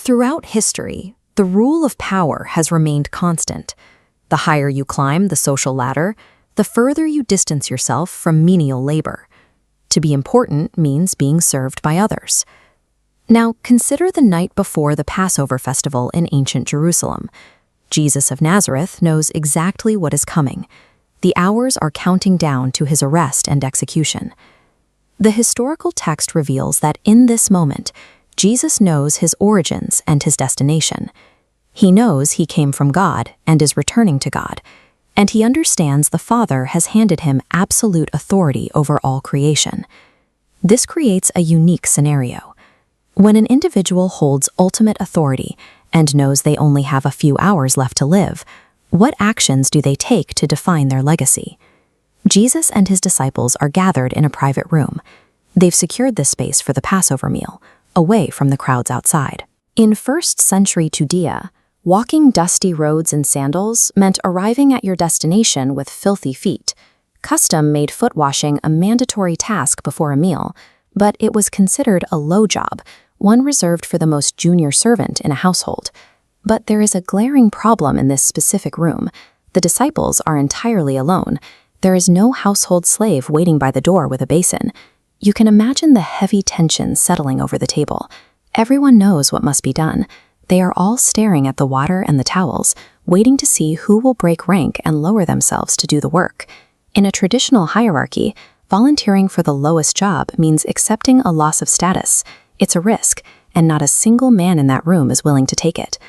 Throughout history, the rule of power has remained constant. The higher you climb the social ladder, the further you distance yourself from menial labor. To be important means being served by others. Now, consider the night before the Passover festival in ancient Jerusalem. Jesus of Nazareth knows exactly what is coming. The hours are counting down to his arrest and execution. The historical text reveals that in this moment, Jesus knows his origins and his destination. He knows he came from God and is returning to God, and he understands the Father has handed him absolute authority over all creation. This creates a unique scenario. When an individual holds ultimate authority and knows they only have a few hours left to live, what actions do they take to define their legacy? Jesus and his disciples are gathered in a private room. They've secured this space for the Passover meal, away from the crowds outside. In first-century Judea, walking dusty roads in sandals meant arriving at your destination with filthy feet. Custom made foot washing a mandatory task before a meal, but it was considered a low job, one reserved for the most junior servant in a household. But there is a glaring problem in this specific room. The disciples are entirely alone. There is no household slave waiting by the door with a basin. You can imagine the heavy tension settling over the table. Everyone knows what must be done. They are all staring at the water and the towels, waiting to see who will break rank and lower themselves to do the work. In a traditional hierarchy, volunteering for the lowest job means accepting a loss of status. It's a risk, and not a single man in that room is willing to take it.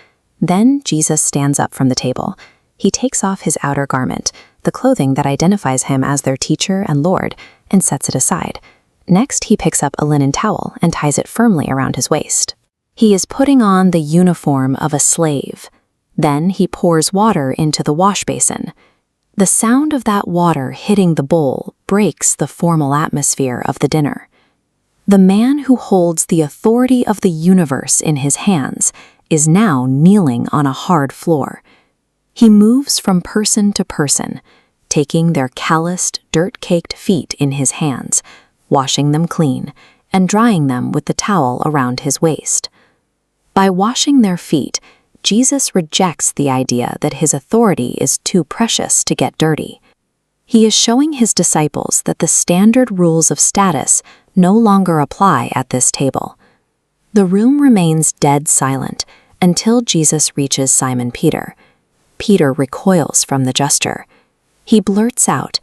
Then Jesus stands up from the table. He takes off his outer garment, the clothing that identifies him as their teacher and Lord, and sets it aside. Next, he picks up a linen towel and ties it firmly around his waist. He is putting on the uniform of a slave. Then he pours water into the wash basin. The sound of that water hitting the bowl breaks the formal atmosphere of the dinner. The man who holds the authority of the universe in his hands is now kneeling on a hard floor. He moves from person to person, taking their calloused, dirt-caked feet in his hands, washing them clean, and drying them with the towel around his waist. By washing their feet, Jesus rejects the idea that his authority is too precious to get dirty. He is showing his disciples that the standard rules of status no longer apply at this table. The room remains dead silent until Jesus reaches Simon Peter. Peter recoils from the gesture. He blurts out,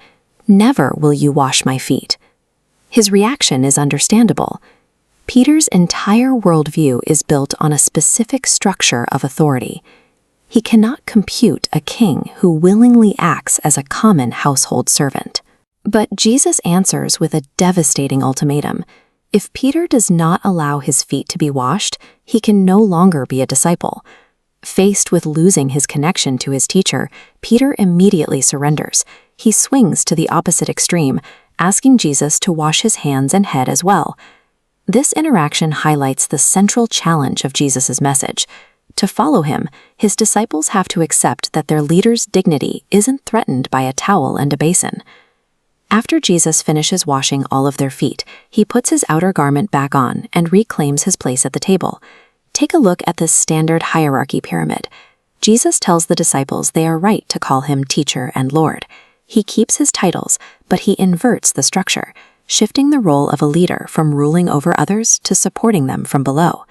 "Never will you wash my feet." His reaction is understandable. Peter's entire worldview is built on a specific structure of authority. He cannot compute a king who willingly acts as a common household servant. But Jesus answers with a devastating ultimatum. If Peter does not allow his feet to be washed, he can no longer be a disciple. Faced with losing his connection to his teacher, Peter immediately surrenders. He swings to the opposite extreme, asking Jesus to wash his hands and head as well. This interaction highlights the central challenge of Jesus' message. To follow him, his disciples have to accept that their leader's dignity isn't threatened by a towel and a basin. After Jesus finishes washing all of their feet, he puts his outer garment back on and reclaims his place at the table. Take a look at this standard hierarchy pyramid. Jesus tells the disciples they are right to call him teacher and Lord. He keeps his titles, but he inverts the structure, shifting the role of a leader from ruling over others to supporting them from below.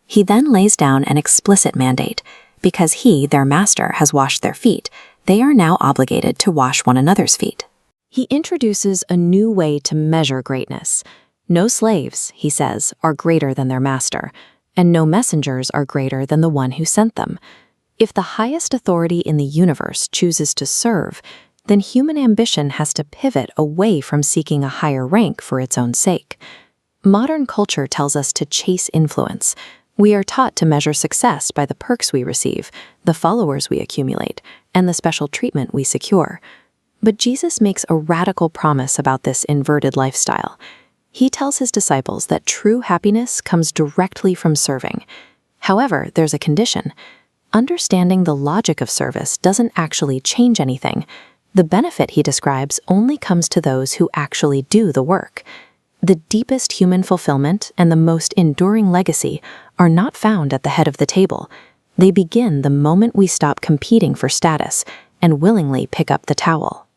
He then lays down an explicit mandate. Because he, their master, has washed their feet, they are now obligated to wash one another's feet. He introduces a new way to measure greatness. No slaves, he says, are greater than their master, and no messengers are greater than the one who sent them. If the highest authority in the universe chooses to serve, then human ambition has to pivot away from seeking a higher rank for its own sake. Modern culture tells us to chase influence. We are taught to measure success by the perks we receive, the followers we accumulate, and the special treatment we secure. But Jesus makes a radical promise about this inverted lifestyle. He tells his disciples that true happiness comes directly from serving. However, there's a condition. Understanding the logic of service doesn't actually change anything. The benefit he describes only comes to those who actually do the work. The deepest human fulfillment and the most enduring legacy are not found at the head of the table. They begin the moment we stop competing for status and willingly pick up the towel.